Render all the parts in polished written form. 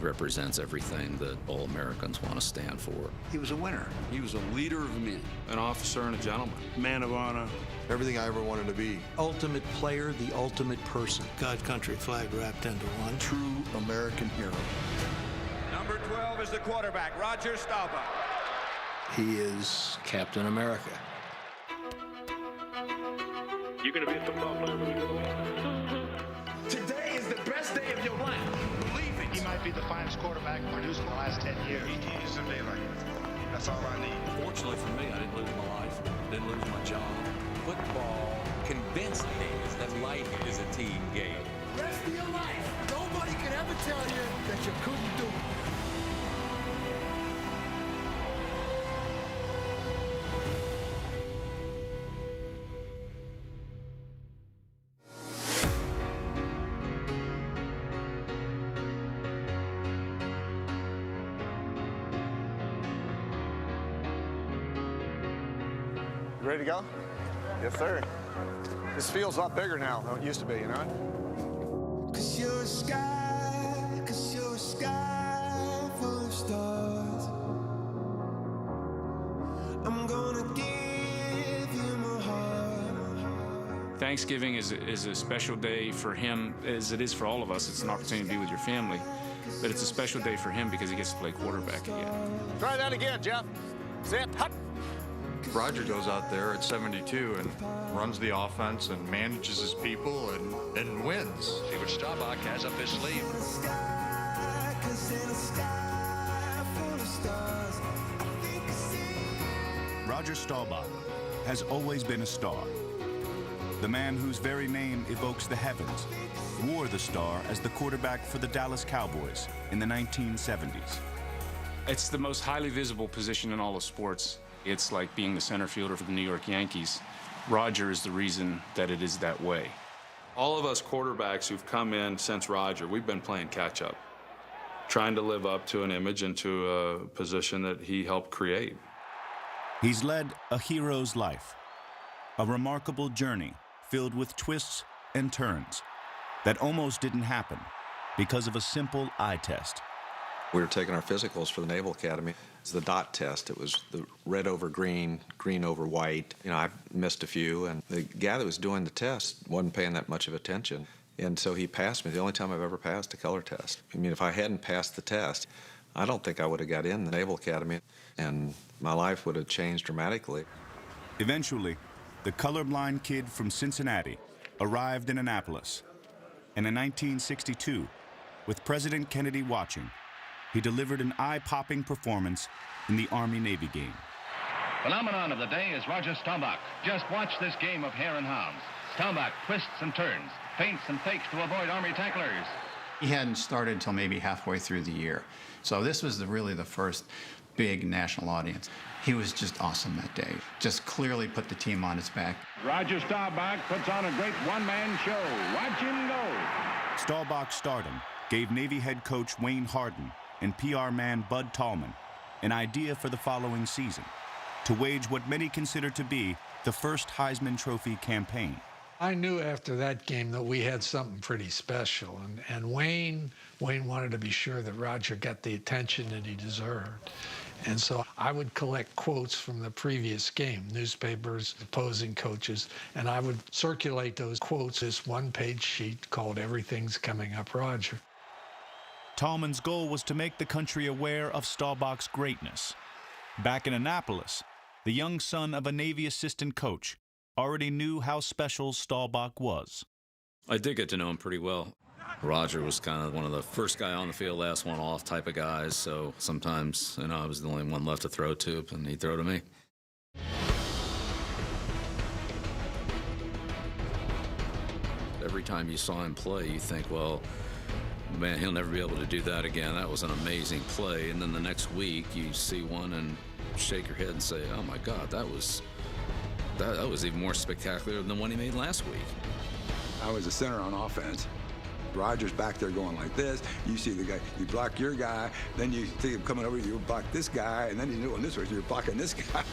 represents everything that all Americans want to stand for. He was a winner. He was a leader of men. An officer and a gentleman. Man of honor. Everything I ever wanted to be. Ultimate player, the ultimate person. God, country, flag wrapped into one. True American hero. Number 12 is the quarterback, Roger Staubach. He is Captain America. You're going to be a football player when you grow up. Today is the best day of your life. Believe it. He might be the finest quarterback produced in the last 10 years. He's someday like it. That's all I need. Fortunately for me, I didn't lose my life, didn't lose my job. Football convinced me that life is a team game. Rest of your life, nobody can ever tell you that you couldn't do it. You ready to go? Yes, sir. This field's a lot bigger now than it used to be, you know? Cause you're a sky full of stars. I'm gonna give you my heart. Thanksgiving is a special day for him, as it is for all of us. It's an opportunity to be with your family. But it's a special day for him because he gets to play quarterback again. Try that again, Jeff. Zip, hut. Roger goes out there at 72 and runs the offense and manages his people and wins. See what Staubach has up his sleeve. Roger Staubach has always been a star. The man whose very name evokes the heavens wore the star as the quarterback for the Dallas Cowboys in the 1970s. It's the most highly visible position in all of sports. It's like being the center fielder for the New York Yankees. Roger is the reason that it is that way. All of us quarterbacks who've come in since Roger, we've been playing catch-up, trying to live up to an image and to a position that he helped create. He's led a hero's life, a remarkable journey filled with twists and turns that almost didn't happen because of a simple eye test. We were taking our physicals for the Naval Academy. It's the dot test. It was the red over green, green over white. You know, I missed a few, and the guy that was doing the test wasn't paying that much of attention. And so he passed me. The only time I've ever passed a color test. I mean, if I hadn't passed the test, I don't think I would have got in the Naval Academy, and my life would have changed dramatically. Eventually, the colorblind kid from Cincinnati arrived in Annapolis. And in 1962, with President Kennedy watching, he delivered an eye-popping performance in the Army-Navy game. Phenomenon of the day is Roger Staubach. Just watch this game of hare and hounds. Staubach twists and turns, feints and fakes to avoid Army tacklers. He hadn't started until maybe halfway through the year. So this was really the first big national audience. He was just awesome that day. Just clearly put the team on its back. Roger Staubach puts on a great one-man show. Watch him go. Staubach's stardom gave Navy head coach Wayne Hardin and PR man Bud Tallman an idea for the following season to wage what many consider to be the first Heisman Trophy campaign. I knew after that game that we had something pretty special, and Wayne wanted to be sure that Roger got the attention that he deserved. And so I would collect quotes from the previous game, newspapers, opposing coaches, and I would circulate those quotes as one-page sheet called Everything's Coming Up Roger. Tallman's goal was to make the country aware of Staubach's greatness. Back in Annapolis, the young son of a Navy assistant coach already knew how special Staubach was. I did get to know him pretty well. Roger was kind of one of the first guy on the field, last one off type of guys, so sometimes, you know, I was the only one left to throw to, and he'd throw to me. Every time you saw him play, you think, well, man, he'll never be able to do that again. That was an amazing play. And then the next week, you see one and shake your head and say, oh, my God, that was even more spectacular than the one he made last week. I was a center on offense. Roger's back there going like this. You see the guy, you block your guy, then you see him coming over, you block this guy, and then he's doing this way, so you're blocking this guy.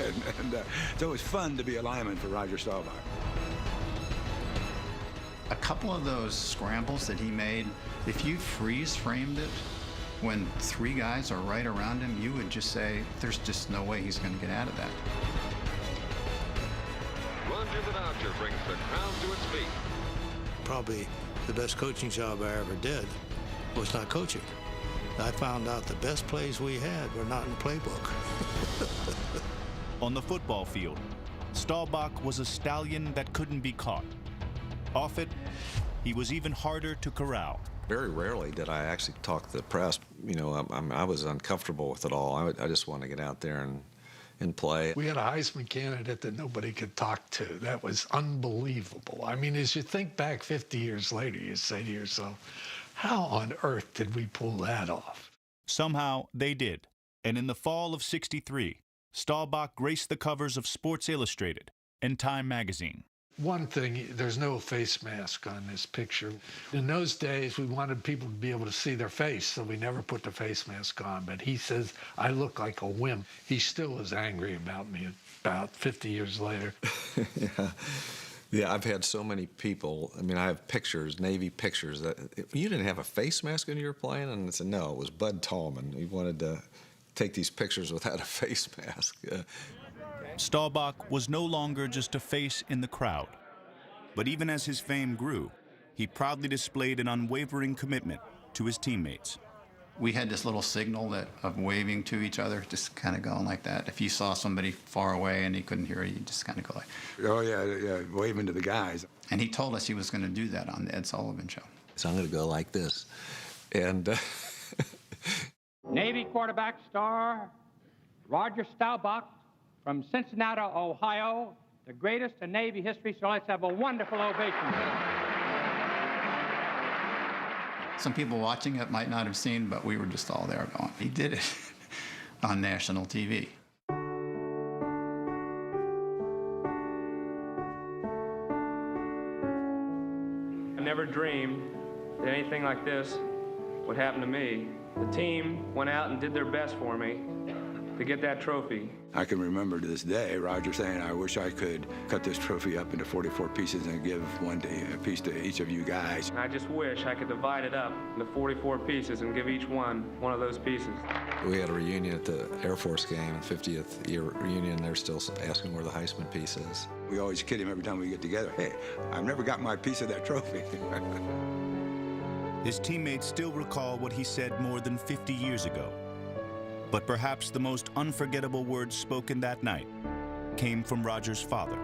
So it was fun to be a lineman for Roger Staubach. A couple of those scrambles that he made, if you freeze framed it, When 3 guys are right around him, you would just say, there's just no way he's going to get out of that. Roger the Dodger brings the crowd to its feet. Probably the best coaching job I ever did was not coaching. I found out the best plays we had were not in the playbook. On the football field, Staubach was a stallion that couldn't be caught. Off it, he was even harder to corral. Very rarely did I actually talk to the press. You know, I was uncomfortable with it all. I just wanted to get out there and play. We had a Heisman candidate that nobody could talk to. That was unbelievable. I mean, as you think back 50 years later, you say to yourself, how on earth did we pull that off? Somehow they did. And in the fall of '63, Staubach graced the covers of Sports Illustrated and Time magazine. One thing, there's no face mask on this picture. In those days, we wanted people to be able to see their face, so we never put the face mask on. But he says, I look like a wimp. He still is angry about me about 50 years later. Yeah, I've had so many people. I mean, I have pictures, Navy pictures, that you didn't have a face mask when you were playing? And I said, no, it was Bud Tallman. He wanted to take these pictures without a face mask. Staubach was no longer just a face in the crowd. But even as his fame grew, he proudly displayed an unwavering commitment to his teammates. We had this little signal of waving to each other, just kind of going like that. If you saw somebody far away and he couldn't hear you, just kind of go like... Oh, yeah, waving to the guys. And he told us he was going to do that on the Ed Sullivan Show. So I'm going to go like this. And... Navy quarterback star Roger Staubach from Cincinnati, Ohio, the greatest in Navy history, so let's have a wonderful ovation. Some people watching it might not have seen, but we were just all there going, he did it on national TV. I never dreamed that anything like this would happen to me. The team went out and did their best for me to get that trophy. I can remember to this day Roger saying, I wish I could cut this trophy up into 44 pieces and give a piece to each of you guys. And I just wish I could divide it up into 44 pieces and give each one of those pieces. We had a reunion at the Air Force game, 50th year reunion. They're still asking where the Heisman piece is. We always kid him every time we get together. Hey, I've never got my piece of that trophy. His teammates still recall what he said more than 50 years ago. But perhaps the most unforgettable words spoken that night came from Roger's father.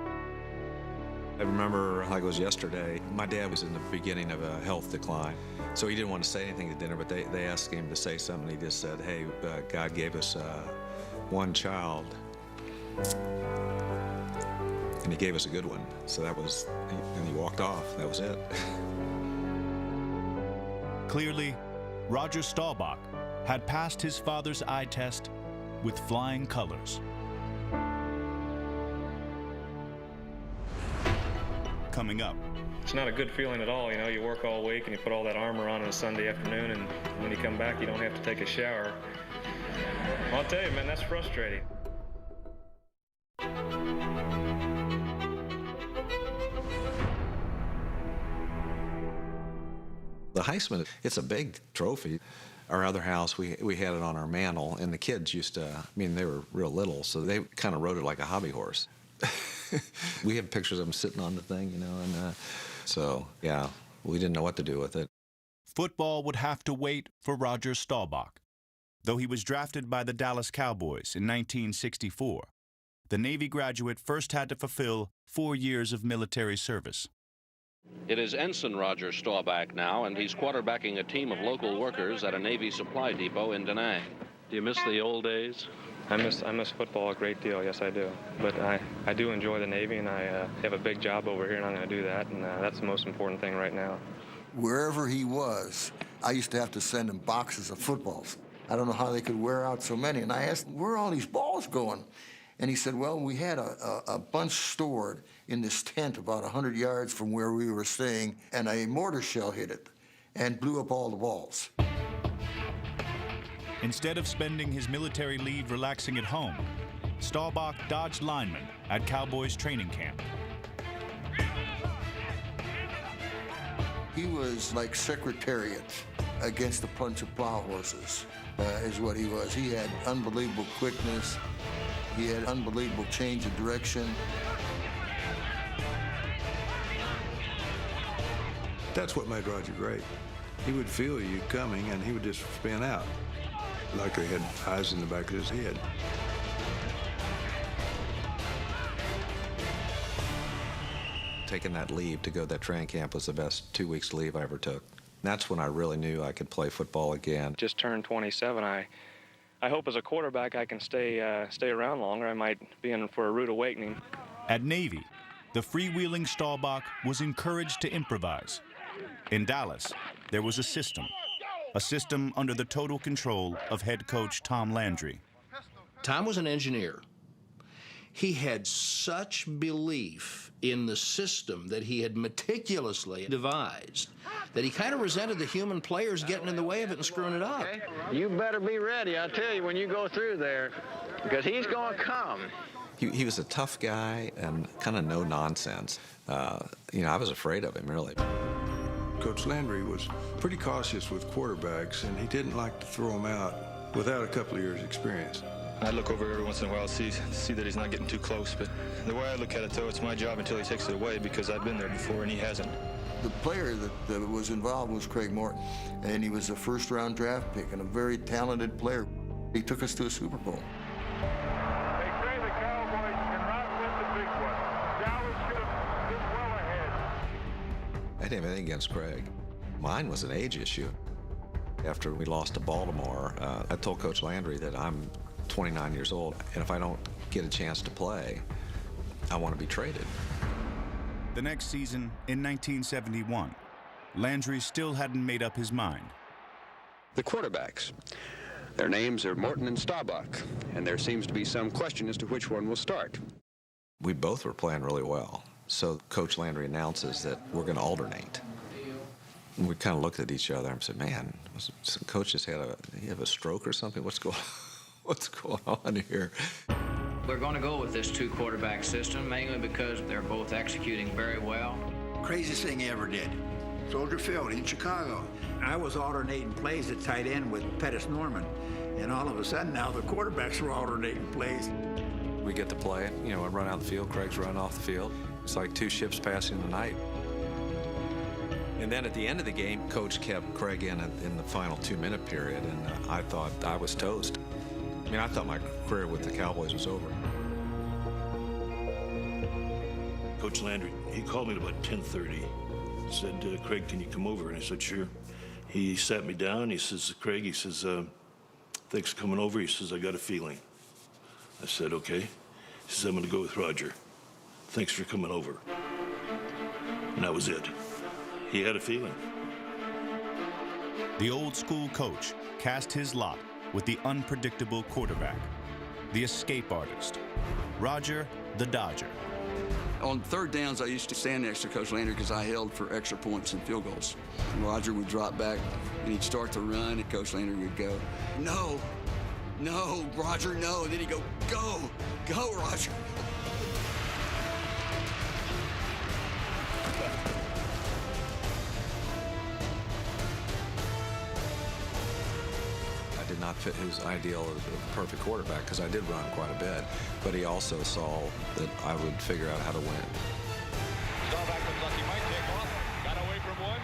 I remember like it was yesterday, my dad was in the beginning of a health decline. So he didn't want to say anything at dinner, but they asked him to say something. He just said, hey, God gave us one child. And he gave us a good one. So that was, and he walked off. That was it. Clearly, Roger Staubach had passed his father's eye test with flying colors. Coming up. It's not a good feeling at all, you know. You work all week and you put all that armor on a Sunday afternoon, and when you come back, you don't have to take a shower. I'll tell you, man, that's frustrating. The Heisman, it's a big trophy. Our other house, we had it on our mantle, and the kids used to, I mean, they were real little, so they kind of rode it like a hobby horse. We have pictures of them sitting on the thing, you know, and so, yeah, we didn't know what to do with it. Football would have to wait for Roger Staubach. Though he was drafted by the Dallas Cowboys in 1964, the Navy graduate first had to fulfill 4 years of military service. It is Ensign Roger Staubach now, and he's quarterbacking a team of local workers at a Navy supply depot in Da Nang. Do you miss the old days? I miss football a great deal, yes I do. But I do enjoy the Navy, and I have a big job over here, and I'm going to do that, and that's the most important thing right now. Wherever he was, I used to have to send him boxes of footballs. I don't know how they could wear out so many, and I asked him, where are all these balls going? And he said, well, we had a bunch stored in this tent about 100 yards from where we were staying, and a mortar shell hit it and blew up all the balls. Instead of spending his military leave relaxing at home, Staubach dodged linemen at Cowboys training camp. He was like Secretariat against a bunch of plow horses, is what he was. He had unbelievable quickness. He had unbelievable change of direction. That's what made Roger great. He would feel you coming, and he would just spin out. Like he had eyes in the back of his head. Taking that leave to go to that training camp was the best 2 weeks leave I ever took. That's when I really knew I could play football again. Just turned 27. I hope as a quarterback I can stay around longer. I might be in for a rude awakening. At Navy, the freewheeling Staubach was encouraged to improvise. In Dallas, there was a system under the total control of head coach Tom Landry. Tom was an engineer. He had such belief in the system that he had meticulously devised that he kind of resented the human players getting in the way of it and screwing it up. You better be ready, I tell you, when you go through there, because he's going to come. He was a tough guy and kind of no nonsense. I was afraid of him, really. Coach Landry was pretty cautious with quarterbacks, and he didn't like to throw them out without a couple of years' experience. I look over every once in a while, see that he's not getting too close. But the way I look at it, though, it's my job until he takes it away because I've been there before and he hasn't. The player that was involved was Craig Morton, and he was a first-round draft pick and a very talented player. He took us to a Super Bowl. They say the Cowboys cannot win the big one. Dallas should have been well ahead. I didn't have anything against Craig. Mine was an age issue. After we lost to Baltimore, I told Coach Landry that I'm 29 years old, and if I don't get a chance to play, I want to be traded. The next season, in 1971, Landry still hadn't made up his mind. The quarterbacks. Their names are Morton and Staubach, and there seems to be some question as to which one will start. We both were playing really well, so Coach Landry announces that we're going to alternate. And we kind of looked at each other and said, man, Coach just had a stroke or something? What's going on here? We're going to go with this two-quarterback system, mainly because they're both executing very well. Craziest thing he ever did. Soldier Field in Chicago. I was alternating plays at tight end with Pettis Norman, and all of a sudden now the quarterbacks are alternating plays. We get to play, I run out the field, Craig's running off the field. It's like two ships passing the night. And then at the end of the game, Coach kept Craig in the final 2-minute period, and I thought I was toast. I thought my career with the Cowboys was over. Coach Landry, he called me at about 10:30. Said, Craig, can you come over? And I said, sure. He sat me down. He says, Craig, thanks for coming over. He says, I got a feeling. I said, okay. He says, I'm going to go with Roger. Thanks for coming over. And that was it. He had a feeling. The old school coach cast his lot with the unpredictable quarterback, the escape artist, Roger the Dodger. On third downs, I used to stand next to Coach Landry because I held for extra points and field goals. And Roger would drop back, and he'd start to run, and Coach Landry would go, no, Roger, no. And then he'd go, go, Roger. Not fit his ideal as a perfect quarterback because I did run quite a bit, but he also saw that I would figure out how to win. Staubach looks like he might take off. Got away from one.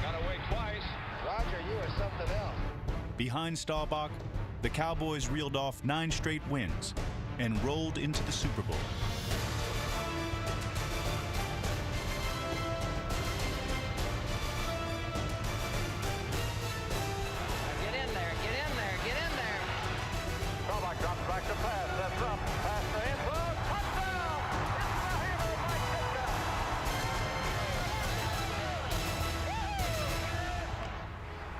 Got away twice. Roger, you are something else. Behind Staubach, the Cowboys reeled off 9 straight wins and rolled into the Super Bowl.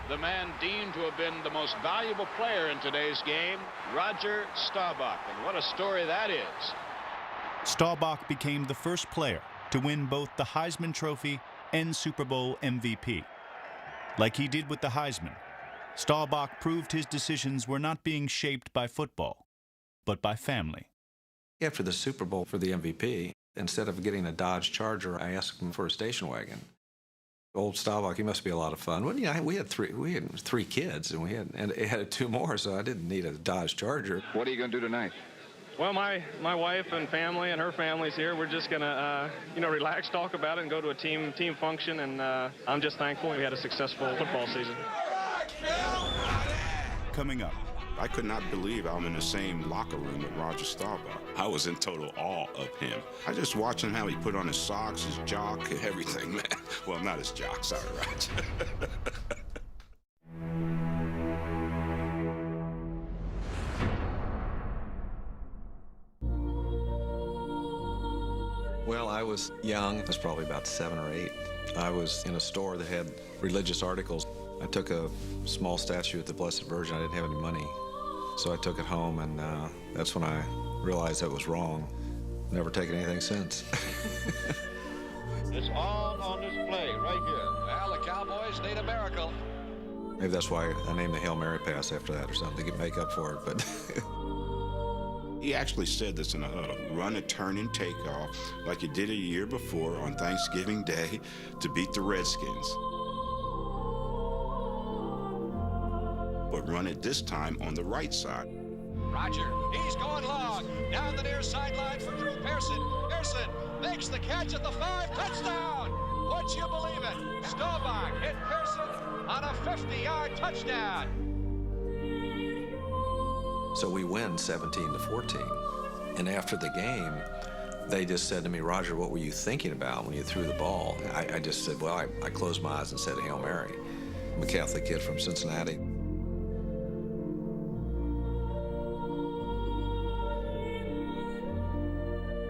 The man deemed to have been the most valuable player in today's game, Roger Staubach. And what a story that is. Staubach became the first player to win both the Heisman Trophy and Super Bowl MVP. Like he did with the Heisman, Staubach proved his decisions were not being shaped by football, but by family. After the Super Bowl for the MVP, instead of getting a Dodge Charger, I asked him for a station wagon. Old Staubach, he must be a lot of fun. Well, yeah, we had three kids, and it had two more, so I didn't need a Dodge Charger. What are you going to do tonight? Well, my wife and family and her family's here. We're just gonna, relax, talk about it, and go to a team function. And I'm just thankful we had a successful football season. Coming up. I could not believe I'm in the same locker room with Roger Staubach. I was in total awe of him. I just watching how he put on his socks, his jock, everything, man. Well, not his jock, sorry, Roger. Well, I was young. I was probably about 7 or 8. I was in a store that had religious articles. I took a small statue of the Blessed Virgin. I didn't have any money. So I took it home, and that's when I realized that was wrong. Never taken anything since. It's all on display right here. Well, the Cowboys need a miracle. Maybe that's why I named the Hail Mary pass after that or something, to make up for it, but... He actually said this in the huddle. Run a turn and take off like you did a year before on Thanksgiving Day to beat the Redskins. But run it this time on the right side. Roger, he's going long. Down the near sideline for Drew Pearson. Pearson makes the catch at the 5. Touchdown! Would you believe it? Staubach hit Pearson on a 50-yard touchdown. So we win 17-14. And after the game, they just said to me, Roger, what were you thinking about when you threw the ball? I just said, well, I closed my eyes and said Hail Mary. I'm a Catholic kid from Cincinnati.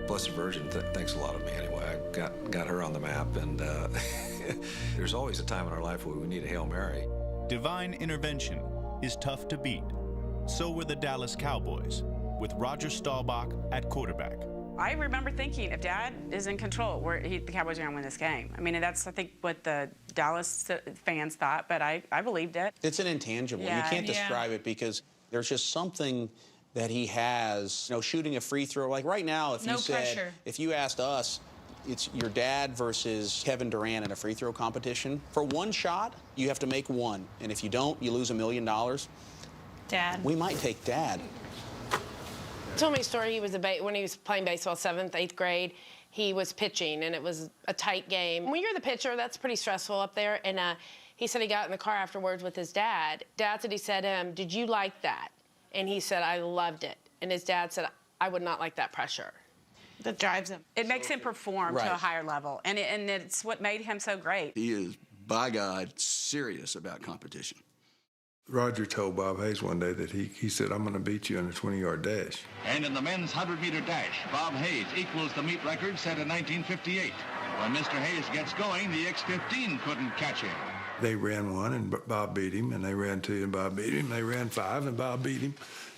Blessed Virgin thinks a lot of me anyway. I got her on the map, and there's always a time in our life where we need a Hail Mary. Divine intervention is tough to beat. So were the Dallas Cowboys, with Roger Staubach at quarterback. I remember thinking, if Dad is in control, the Cowboys are going to win this game. I mean, and that's, I think, what the Dallas fans thought, but I believed it. It's an intangible. Yeah, you can't describe it because there's just something that he has, shooting a free throw. Like right now, if you asked us, it's your dad versus Kevin Durant in a free throw competition. For one shot, you have to make one. And if you don't, you lose $1 million. Dad. We might take Dad. He told me a story. He was when he was playing baseball, 7th, 8th grade. He was pitching, and it was a tight game. When you're the pitcher, that's pretty stressful up there. And he said he got in the car afterwards with his dad. Dad said he said to him, "Did you like that?" And he said, "I loved it." And his dad said, "I would not like that pressure." That drives him. It makes him perform to a higher level, and it's what made him so great. He is, by God, serious about competition. Roger told Bob Hayes one day that he said, "I'm going to beat you in a 20-yard dash." And in the men's 100-meter dash, Bob Hayes equals the meet record set in 1958. When Mr. Hayes gets going, the X-15 couldn't catch him. They ran 1, and Bob beat him, and they ran 2, and Bob beat him. They ran 5, and Bob beat him,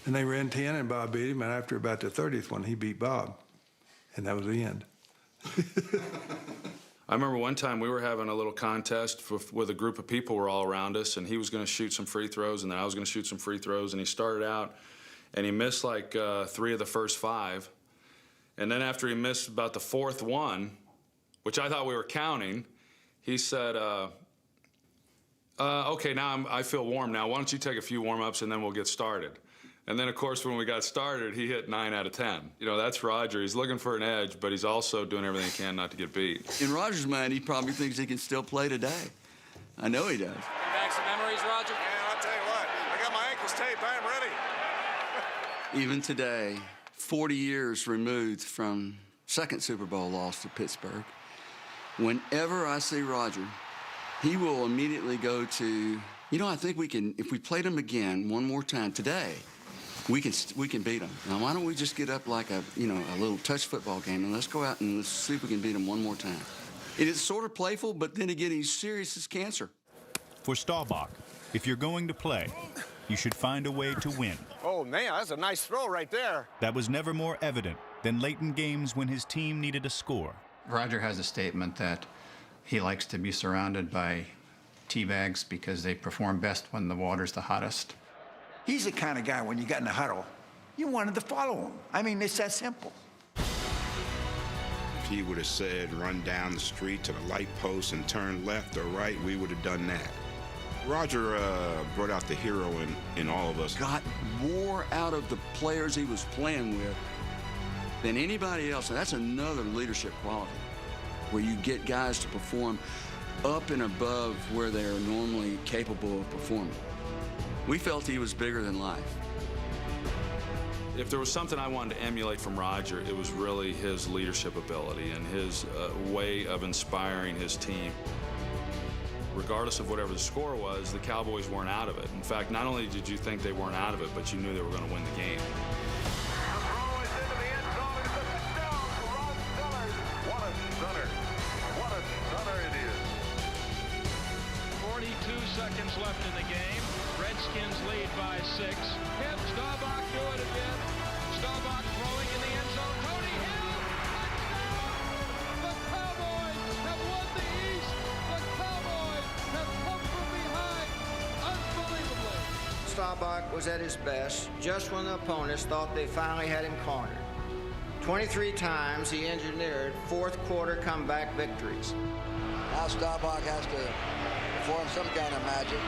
and they ran 10, and Bob beat him, and after about the 30th one, he beat Bob, and that was the end. I remember one time we were having a little contest with a group of people were all around us, and he was going to shoot some free throws, and then I was going to shoot some free throws, and he started out, and he missed like 3 of the first 5, and then after he missed about the 4th one, which I thought we were counting, he said, okay, now I feel warm now. Why don't you take a few warm-ups, and then we'll get started. And then, of course, when we got started, he hit 9 out of 10. That's Roger. He's looking for an edge, but he's also doing everything he can not to get beat. In Roger's mind, he probably thinks he can still play today. I know he does. Back some memories, Roger? Yeah, I'll tell you what. I got my ankles taped. I am ready. Even today, 40 years removed from second Super Bowl loss to Pittsburgh, whenever I see Roger, he will immediately go to, I think we can, if we played him again one more time today, we can beat them. Now, why don't we just get up like a little touch football game, and let's go out and let's see if we can beat them one more time. It is sort of playful, but then again, he's serious as cancer. For Staubach, if you're going to play, you should find a way to win. Oh, man, that's a nice throw right there. That was never more evident than late in games when his team needed a score. Roger has a statement that he likes to be surrounded by teabags because they perform best when the water's the hottest. He's the kind of guy, when you got in the huddle, you wanted to follow him. I mean, it's that simple. If he would have said, run down the street to the light post and turn left or right, we would have done that. Roger brought out the hero in all of us. Got more out of the players he was playing with than anybody else. And that's another leadership quality, where you get guys to perform up and above where they're normally capable of performing. We felt he was bigger than life. If there was something I wanted to emulate from Roger, it was really his leadership ability and his way of inspiring his team. Regardless of whatever the score was, the Cowboys weren't out of it. In fact, not only did you think they weren't out of it, but you knew they were going to win the game. What a stunner. What a stunner it is. 42 seconds left in the game. Redskins lead by 6. Can Staubach do it again? Staubach throwing in the end zone. Tony Hill! Touchdown! The Cowboys have won the East. The Cowboys have come from behind. Unbelievably. Staubach was at his best just when the opponents thought they finally had him cornered. 23 times he engineered fourth-quarter comeback victories. Now Staubach has to perform some kind of magic.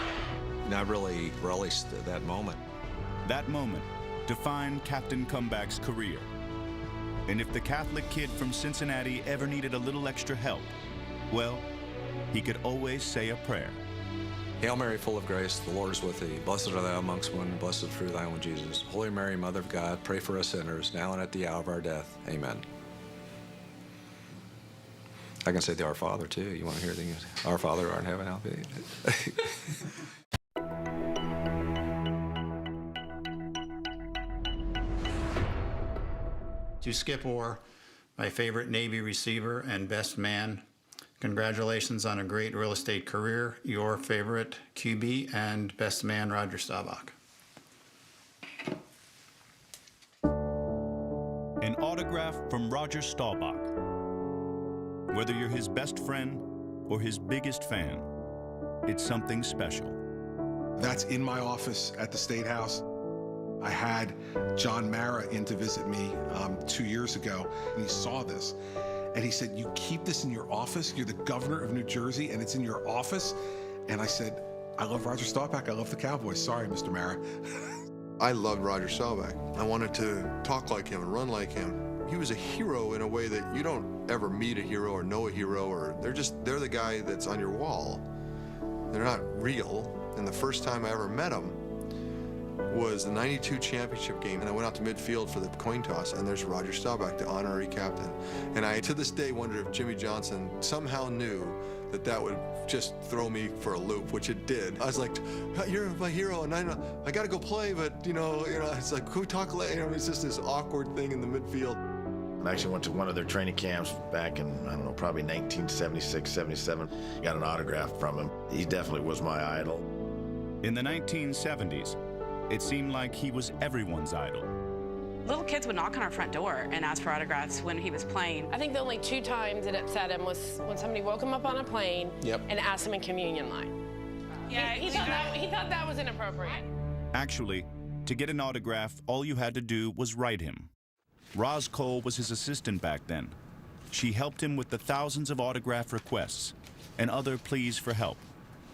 And I really relished that moment. That moment defined Captain Comeback's career. And if the Catholic kid from Cincinnati ever needed a little extra help, well, he could always say a prayer. Hail Mary, full of grace, the Lord is with thee. Blessed are thou amongst women, blessed is the fruit of thy womb, Jesus. Holy Mary, Mother of God, pray for us sinners, now and at the hour of our death. Amen. I can say the Our Father, too. You want to hear the Our Father who art in heaven, hallowed be. To Skip Orr, my favorite Navy receiver and best man, congratulations on a great real estate career. Your favorite QB and best man, Roger Staubach. An autograph from Roger Staubach. Whether you're his best friend or his biggest fan, it's something special. That's in my office at the State House. I had John Mara in to visit me 2 years ago, and he saw this. And he said, you keep this in your office? You're the governor of New Jersey, and it's in your office? And I said, I love Roger Staubach. I love the Cowboys. Sorry, Mr. Mara. I loved Roger Staubach. I wanted to talk like him and run like him. He was a hero in a way that you don't ever meet a hero or know a hero, or they're the guy that's on your wall. They're not real. And the first time I ever met him was the '92 championship game, and I went out to midfield for the coin toss, and there's Roger Staubach, the honorary captain. And I, to this day, wonder if Jimmy Johnson somehow knew that that would just throw me for a loop, which it did. I was like, you're my hero, and I got to go play, but you know, it's like, who talk later? It's just this awkward thing in the midfield. I actually went to one of their training camps back in, I don't know, probably 1976, 77. Got an autograph from him. He definitely was my idol. In the 1970s, it seemed like he was everyone's idol. Little kids would knock on our front door and ask for autographs when he was playing. I think the only 2 times it upset him was when somebody woke him up on a plane and asked him in communion line. Yeah, he thought that was inappropriate. Actually, to get an autograph, all you had to do was write him. Roz Cole was his assistant back then. She helped him with the thousands of autograph requests and other pleas for help.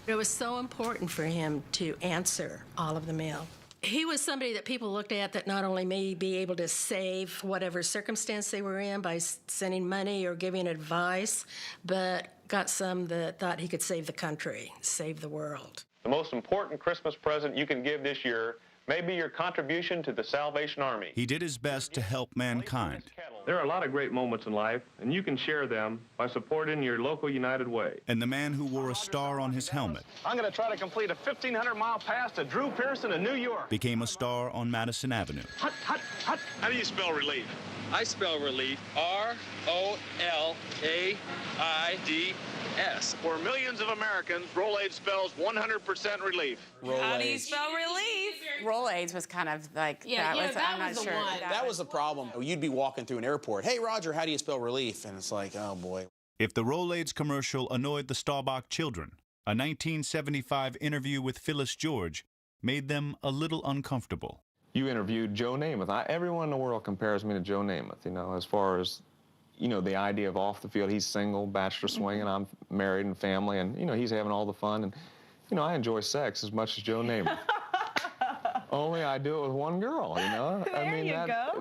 It was so important for him to answer all of the mail. He was somebody that people looked at that not only may be able to save whatever circumstance they were in by sending money or giving advice, but got some that thought he could save the country, save the world. The most important Christmas present you can give this year may be your contribution to the Salvation Army. He did his best to help mankind. There are a lot of great moments in life, and you can share them by supporting your local United Way. And the man who wore a star on his helmet I'm going to try to complete a 1,500-mile pass to Drew Pearson in New York. became a star on Madison Avenue. Hut, hut, hut. How do you spell relief? I spell relief R-O-L-A-I-D-S. For millions of Americans, Rolaids spells 100% relief. How do you spell relief? Rolaids was kind of like, I'm not sure. That was the problem. You'd be walking through an airport. Hey, Roger, how do you spell relief? And it's like, oh, boy. If the Rolaids commercial annoyed the Staubach children, a 1975 interview with Phyllis George made them a little uncomfortable. You interviewed Joe Namath. Everyone in the world compares me to Joe Namath, as far as you know, the idea of off the field, he's single, bachelor swinging, I'm married and family, and, you know, he's having all the fun. And, you know, I enjoy sex as much as Joe Namath. Only I do it with one girl, you know?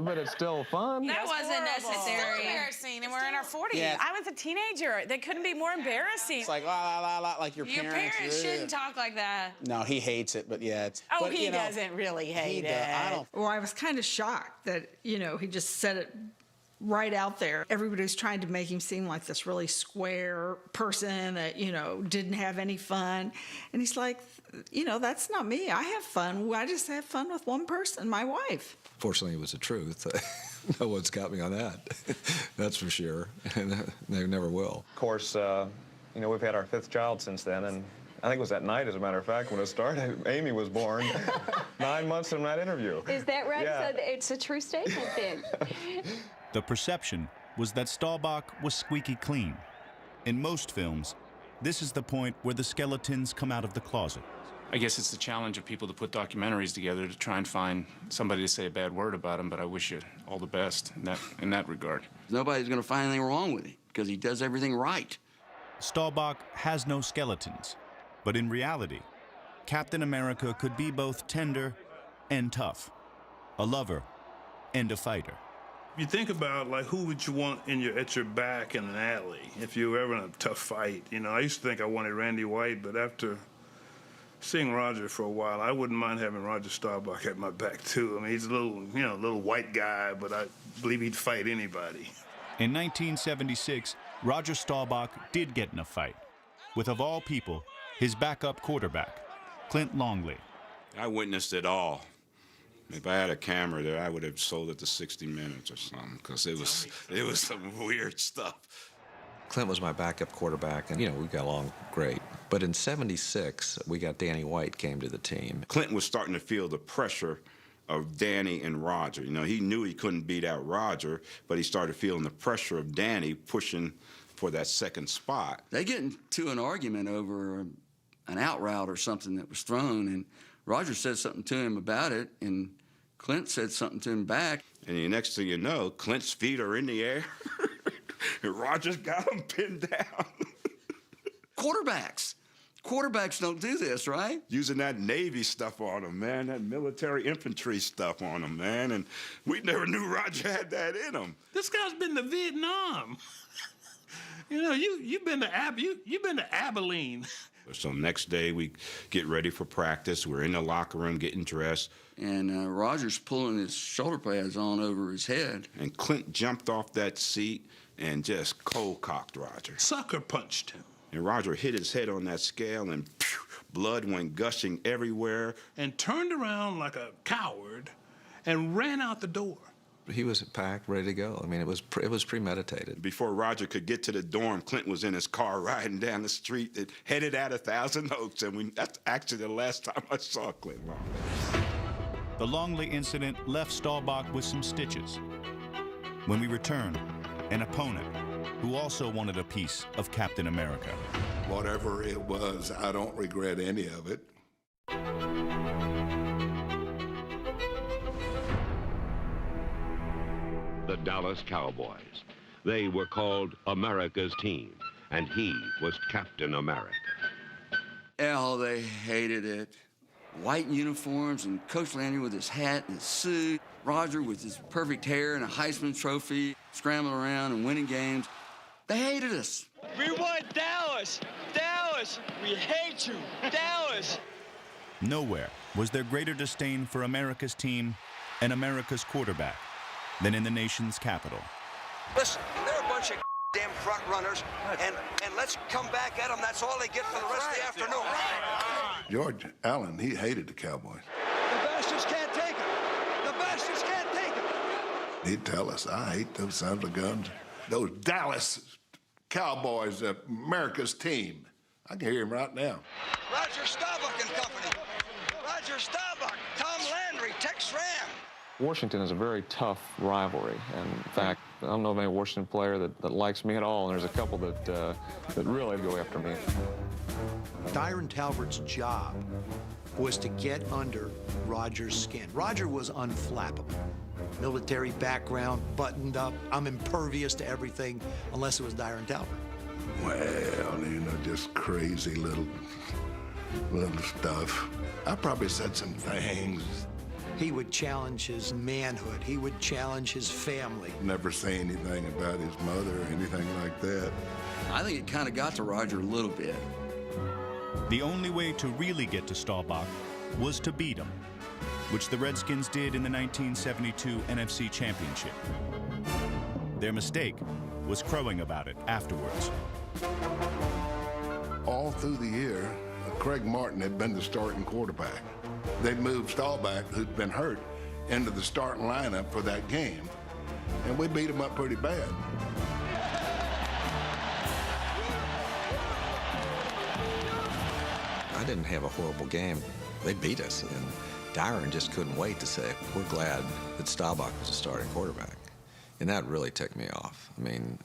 But it's still fun. That wasn't necessary. It's so embarrassing, and we're in our 40s. Yeah. I was a teenager. That couldn't be more embarrassing. It's like, la, la, la, la, like your Your parents. parents shouldn't talk like that. No, he hates it, but yeah. Oh, but, he you know, doesn't really hate he it. I don't. Well, I was kind of shocked that, you know, he just said it right out there. Everybody was trying to make him seem like this really square person that, you know, didn't have any fun. And he's like, you know, that's not me. I have fun. I just have fun with one person, my wife. Fortunately, it was the truth. No one's got me on that. That's for sure. And they never will. Of course, you know, we've had our 5th child since then, and I think it was that night, as a matter of fact, when it started, Amy was born 9 months from that interview. Is that right? Yeah. So it's a true statement then. The perception was that Staubach was squeaky clean. In most films, this is the point where the skeletons come out of the closet. I guess it's the challenge of people to put documentaries together to try and find somebody to say a bad word about him, but I wish you all the best in that regard. Nobody's going to find anything wrong with him because he does everything right. Staubach has no skeletons, but in reality, Captain America could be both tender and tough, a lover and a fighter. You think about, like, who would you want at your back in an alley if you were ever in a tough fight? You know, I used to think I wanted Randy White, but after seeing Roger for a while, I wouldn't mind having Roger Staubach at my back, too. I mean, he's a little white guy, but I believe he'd fight anybody. In 1976, Roger Staubach did get in a fight with, of all people, his backup quarterback, Clint Longley. I witnessed it all. If I had a camera there, I would have sold it to 60 Minutes or something, because it was some weird stuff. Clint was my backup quarterback, and, you know, we got along great. But in '76, we got Danny White came to the team. Clint was starting to feel the pressure of Danny and Roger. You know, he knew he couldn't beat out Roger, but he started feeling the pressure of Danny pushing for that second spot. They get into an argument over an out route or something that was thrown, and Roger said something to him about it, and Clint said something to him back. And the next thing you know, Clint's feet are in the air, and Roger's got him pinned down. Quarterbacks don't do this, right? Using that Navy stuff on him, man, that military infantry stuff on him, man, and we never knew Roger had that in him. This guy's been to Vietnam. You know, you've been to Abilene. So next day we get ready for practice. We're in the locker room getting dressed. And Roger's pulling his shoulder pads on over his head. And Clint jumped off that seat and just cold-cocked Roger. Sucker punched him. And Roger hit his head on that scale, and phew, blood went gushing everywhere. And turned around like a coward and ran out the door. He was packed, ready to go. I mean, it was premeditated. Before Roger could get to the dorm, Clint was in his car riding down the street that headed out of Thousand Oaks, and that's actually the last time I saw Clint Longley. The Longley incident left Staubach with some stitches. When we return, an opponent who also wanted a piece of Captain America. Whatever it was, I don't regret any of it. The Dallas Cowboys. They were called America's team, and he was Captain America. Oh, they hated it. White uniforms and Coach Landry with his hat and his suit. Roger with his perfect hair and a Heisman Trophy, scrambling around and winning games. They hated us. We want Dallas! Dallas! We hate you! Dallas! Nowhere was there greater disdain for America's team and America's quarterback than in the nation's capital. Listen, they're a bunch of damn front runners, and let's come back at them. That's all they get for the rest of the afternoon. George Allen, he hated the Cowboys. The bastards can't take them. The bastards can't take them. He'd tell us, I hate those sons of guns. Those Dallas Cowboys, America's team. I can hear him right now. Roger Staubach and company. Roger Staubach, Tom Landry, Tex Ram. Washington is a very tough rivalry, and in fact, I don't know of any Washington player that likes me at all, and there's a couple that really go after me. Dyron Talbert's job was to get under Roger's skin. Roger was unflappable. military background, buttoned up. I'm impervious to everything unless it was Dyron Talbert. Well, you know, just crazy little stuff. I probably said some things. He would challenge his manhood. He would challenge his family. Never say anything about his mother or anything like that. I think it kind of got to Roger a little bit. The only way to really get to Staubach was to beat him, which the Redskins did in the 1972 NFC Championship. Their mistake was crowing about it afterwards. All through the year, Craig Martin had been the starting quarterback. They moved Staubach, who'd been hurt, into the starting lineup for that game, and we beat him up pretty bad. I didn't have a horrible game. They beat us, and Dyron just couldn't wait to say, we're glad that Staubach was a starting quarterback. And that really ticked me off. I mean,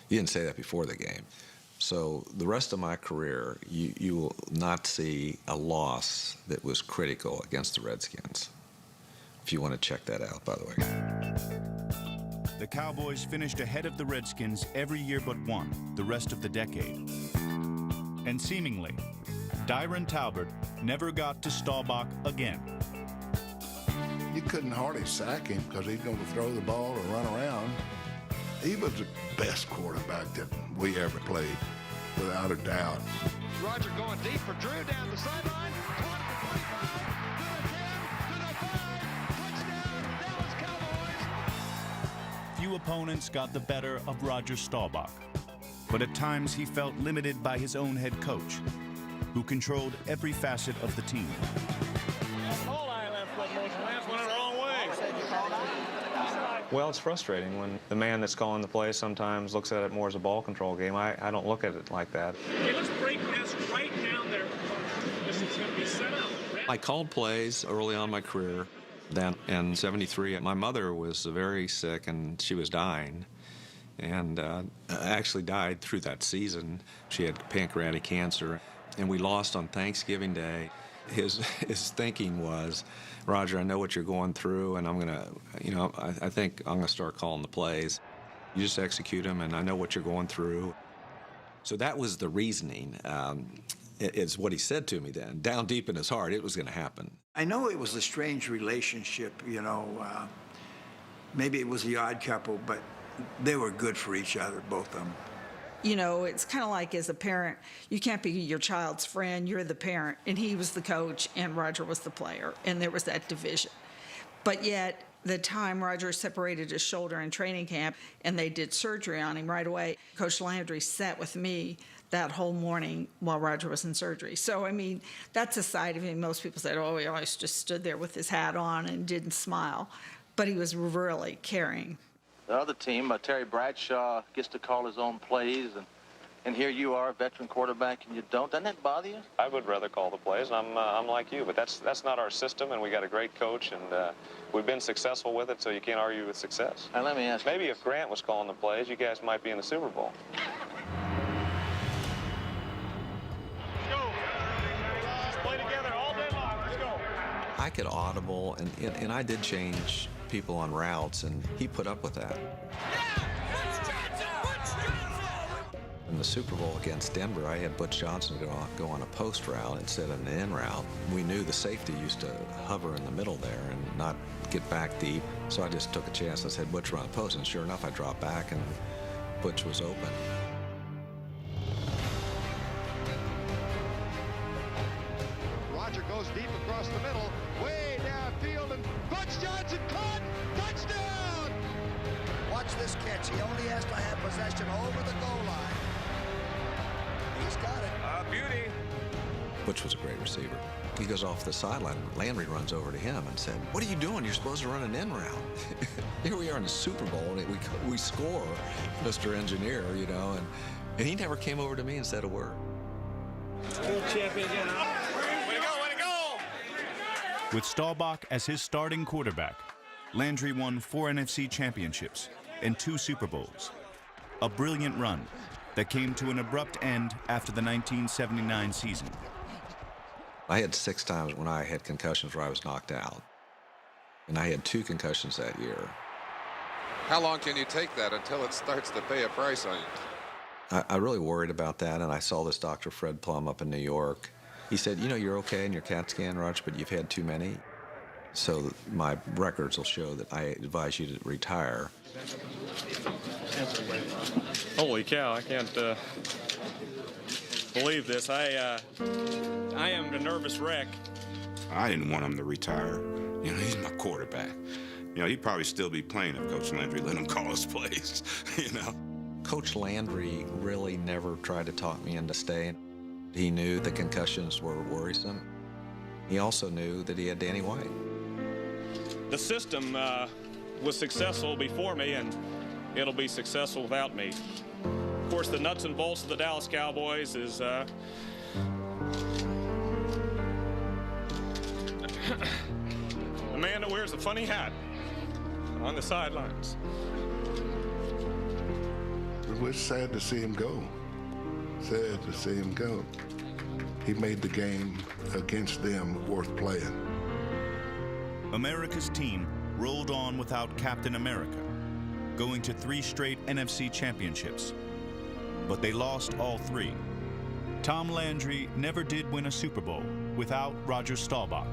you didn't say that before the game. So the rest of my career, you will not see a loss that was critical against the Redskins. If you want to check that out, by the way. The Cowboys finished ahead of the Redskins every year but one, the rest of the decade. And seemingly, Dyron Talbert never got to Staubach again. You couldn't hardly sack him because he's going to throw the ball or run around. He was the best quarterback that we ever played, without a doubt. Roger going deep for Drew down the sideline. 20, 25, to the 10, to the 5. Touchdown, Dallas Cowboys. Few opponents got the better of Roger Staubach, but at times he felt limited by his own head coach, who controlled every facet of the team. Well, it's frustrating when the man that's calling the play sometimes looks at it more as a ball control game. I don't look at it like that. Okay, let's break this right down there. This is going to be set up. I called plays early on in my career. Then in '73, my mother was very sick and she was dying. And actually died through that season. She had pancreatic cancer. And we lost on Thanksgiving Day. His thinking was, Roger, I know what you're going through, and I'm going to, I think I'm going to start calling the plays. You just execute them, and I know what you're going through. So that was the reasoning. It's what he said to me then. Down deep in his heart, it was going to happen. I know it was a strange relationship, maybe it was the odd couple, but they were good for each other, both of them. You know, it's kind of like as a parent, you can't be your child's friend, you're the parent, and he was the coach and Roger was the player, and there was that division. But yet, the time Roger separated his shoulder in training camp and they did surgery on him right away, Coach Landry sat with me that whole morning while Roger was in surgery. So, I mean, that's a side of him. Most people said, oh, he always just stood there with his hat on and didn't smile. But he was really caring. The other team, Terry Bradshaw gets to call his own plays, and here you are, a veteran quarterback, and you don't. Doesn't that bother you? I would rather call the plays, and I'm like you, but that's not our system, and we got a great coach, and we've been successful with it, so you can't argue with success. And let me ask you. Maybe if Grant was calling the plays, you guys might be in the Super Bowl. Let's go. Let's play together all day long. Let's go. I could audible, and I did change people on routes, and he put up with that. In the Super Bowl against Denver, I had Butch Johnson go on a post route instead of an in route. We knew the safety used to hover in the middle there and not get back deep, so I just took a chance. I said, Butch, run a post, and sure enough, I dropped back, and Butch was open. Roger goes deep across the middle, way downfield, and Butch Johnson caught, touchdown! Watch this catch. He only has to have possession over the goal line. He's got it. Beauty. Butch was a great receiver. He goes off the sideline. Landry runs over to him and said, what are you doing? You're supposed to run an in route. Here we are in the Super Bowl, and we score, Mr. Engineer, and he never came over to me and said a word. World champion again. Way to go, way to go! With Staubach as his starting quarterback, Landry won 4 NFC championships and 2 Super Bowls. A brilliant run that came to an abrupt end after the 1979 season. I had 6 times when I had concussions where I was knocked out. And I had 2 concussions that year. How long can you take that until it starts to pay a price on you? I really worried about that, and I saw this Dr. Fred Plum up in New York. He said, you know, you're okay in your CAT scan, Roger, but you've had too many. So my records will show that I advise you to retire. Holy cow, I can't believe this. I am a nervous wreck. I didn't want him to retire. You know, he's my quarterback. You know, he'd probably still be playing if Coach Landry let him call his plays, you know. Coach Landry really never tried to talk me into staying. He knew the concussions were worrisome. He also knew that he had Danny White. The system was successful before me, and it'll be successful without me. Of course, the nuts and bolts of the Dallas Cowboys is a man that wears a funny hat on the sidelines. It was sad to see him go. Sad to see him go. He made the game against them worth playing. America's team rolled on without Captain America, going to 3 straight NFC championships. But they lost all 3. Tom Landry never did win a Super Bowl without Roger Staubach.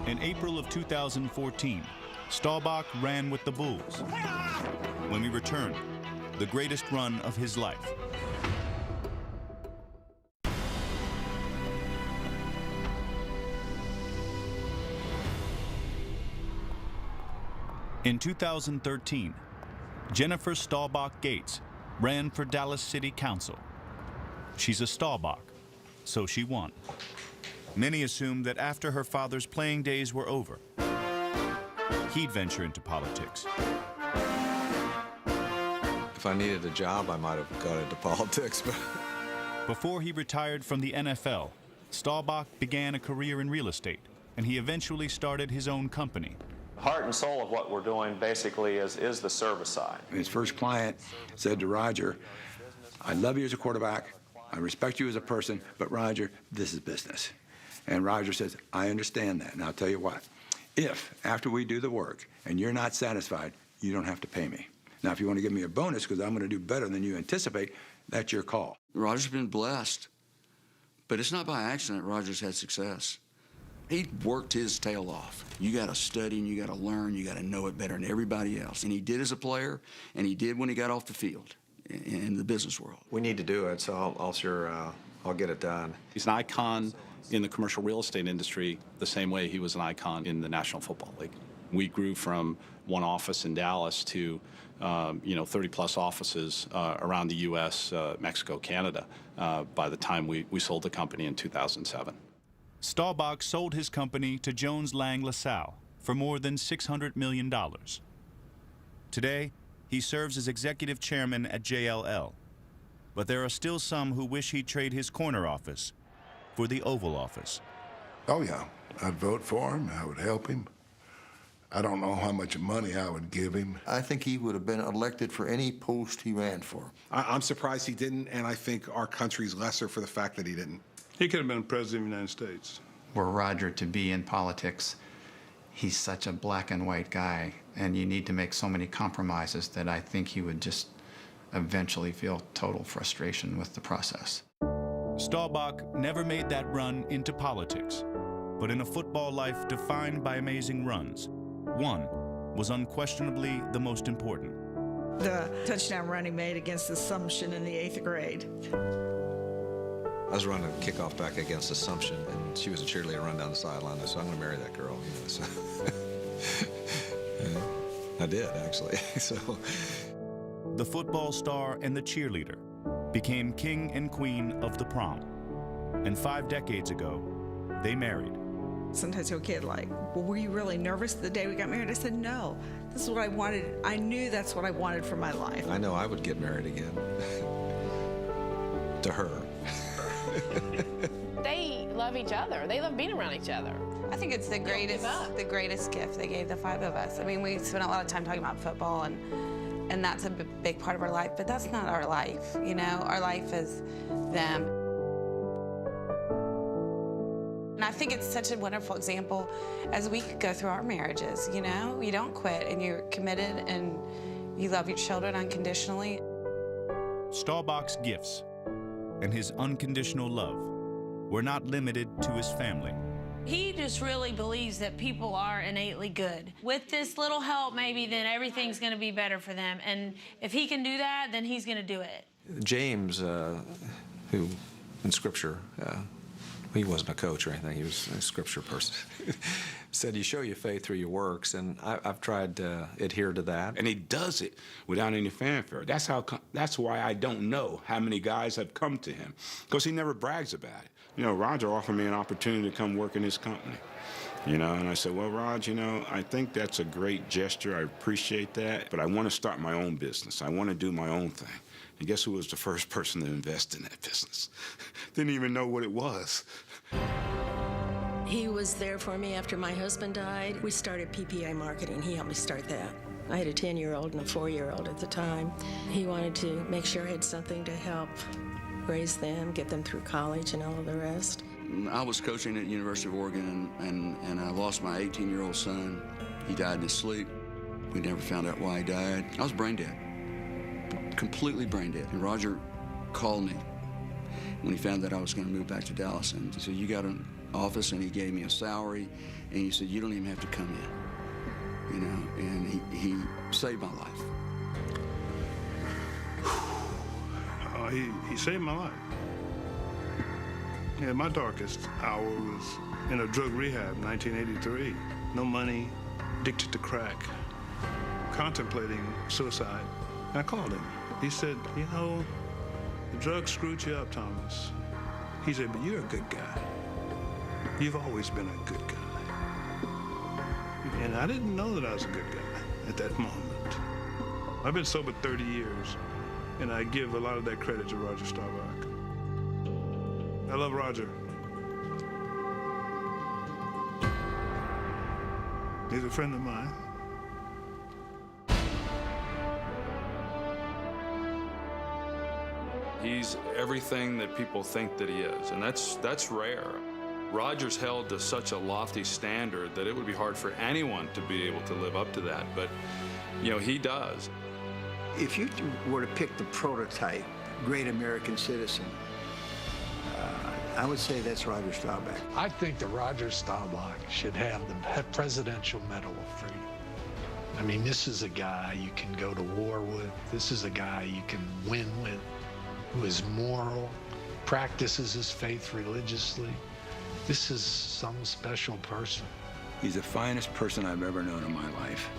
In April of 2014, Staubach ran with the Bulls. When we returned, the greatest run of his life. In 2013, Jennifer Staubach Gates ran for Dallas City Council. She's a Staubach, so she won. Many assumed that after her father's playing days were over, he'd venture into politics. If I needed a job, I might have got into politics. But before he retired from the NFL, Staubach began a career in real estate, and he eventually started his own company. Heart and soul of what we're doing basically is the service side. His first client said to Roger, I love you as a quarterback, I respect you as a person, but Roger, this is business. And Roger says, I understand that, and I'll tell you what. If, after we do the work, and you're not satisfied, you don't have to pay me. Now, if you want to give me a bonus because I'm going to do better than you anticipate, that's your call. Roger's been blessed, but it's not by accident Roger's had success. He worked his tail off. You got to study and you got to learn. You got to know it better than everybody else. And he did as a player, and he did when he got off the field in the business world. we need to do it, so I'll get it done. He's an icon in the commercial real estate industry the same way he was an icon in the National Football League. We grew from one office in Dallas to 30-plus offices around the U.S., Mexico, Canada by the time we sold the company in 2007. Staubach sold his company to Jones Lang LaSalle for more than $600 million. Today, he serves as executive chairman at JLL. But there are still some who wish he'd trade his corner office for the Oval Office. Oh, yeah. I'd vote for him. I would help him. I don't know how much money I would give him. I think he would have been elected for any post he ran for. I'm surprised he didn't, and I think our country's lesser for the fact that he didn't. He could have been president of the United States. Were Roger to be in politics, he's such a black and white guy, and you need to make so many compromises that I think he would just eventually feel total frustration with the process. Staubach never made that run into politics, but in a football life defined by amazing runs, one was unquestionably the most important. The touchdown run he made against Assumption in the 8th grade. I was running a kickoff back against Assumption, and she was a cheerleader run down the sideline. So I'm going to marry that girl. So. I did, actually. So. The football star and the cheerleader became king and queen of the prom. And 5 decades ago, they married. Sometimes he'll get like, well, were you really nervous the day we got married? I said, no, this is what I wanted. I knew that's what I wanted for my life. I know I would get married again. To her. They love each other. They love being around each other. I think it's the greatest gift they gave the 5 of us. I mean, we spent a lot of time talking about football, and that's a big part of our life, but that's not our life, you know? Our life is them. And I I think it's such a wonderful example as we go through our marriages, you know? You don't quit, and you're committed, and you love your children unconditionally. Staubach's gifts and his unconditional love were not limited to his family. He just really believes that people are innately good. With this little help, maybe, then everything's going to be better for them. And if he can do that, then he's going to do it. James, who in Scripture, he wasn't a coach or anything, he was a Scripture person, said you show your faith through your works, and I've tried to adhere to that. And he does it without any fanfare. That's why I don't know how many guys have come to him, because he never brags about it. You know, Roger offered me an opportunity to come work in his company. You know, and I said, well, Raj, you know, I think that's a great gesture. I appreciate that, but I want to start my own business. I want to do my own thing. And guess who was the first person to invest in that business? Didn't even know what it was. He was there for me after my husband died. We started PPA Marketing. He helped me start that. I had a 10-year-old and a 4-year-old at the time. He wanted to make sure I had something to help raise them, get them through college and all of the rest. I was coaching at the University of Oregon, and I lost my 18-year-old son. He died in his sleep. We never found out why he died. I was brain dead, completely brain dead. And Roger called me when he found that I was going to move back to Dallas, and he said, you got an office, and he gave me a salary, and he said, you don't even have to come in, you know, and he saved my life. He saved my life. Yeah, my darkest hour was in a drug rehab, 1983. No money, addicted to crack, contemplating suicide. And I called him. He said, you know, the drugs screwed you up, Thomas. He said, but you're a good guy. You've always been a good guy. And I didn't know that I was a good guy at that moment. I've been sober 30 years, and I give a lot of that credit to Roger Staubach. I love Roger. He's a friend of mine. He's everything that people think that he is, and that's rare. Roger's held to such a lofty standard that it would be hard for anyone to be able to live up to that, but, you know, he does. If you were to pick the prototype great American citizen, I would say that's Roger Staubach. I think that Roger Staubach should have the Presidential Medal of Freedom. I mean, this is a guy you can go to war with. This is a guy you can win with, who is moral, practices his faith religiously. This is some special person. He's the finest person I've ever known in my life.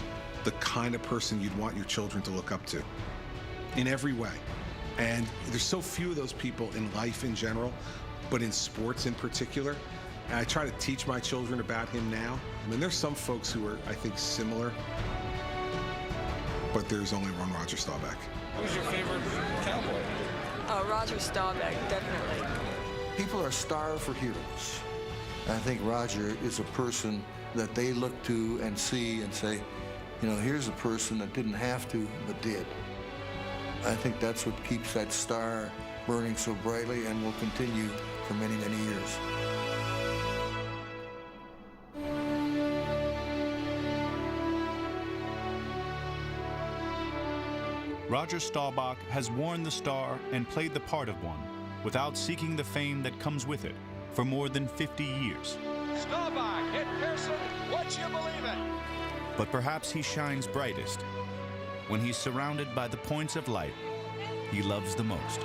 The kind of person you'd want your children to look up to in every way. And there's so few of those people in life in general, but in sports in particular. And I try to teach my children about him now. I mean, there's some folks who are, I think, similar, but there's only one Roger Staubach. Who's your favorite cowboy? Roger Staubach, definitely. People are starved for heroes. I think Roger is a person that they look to and see and say, you know, here's a person that didn't have to, but did. I think that's what keeps that star burning so brightly and will continue for many, many years. Roger Staubach has worn the star and played the part of one without seeking the fame that comes with it for more than 50 years. Staubach hit Pearson. Would you believe it? But perhaps he shines brightest when he's surrounded by the points of light he loves the most.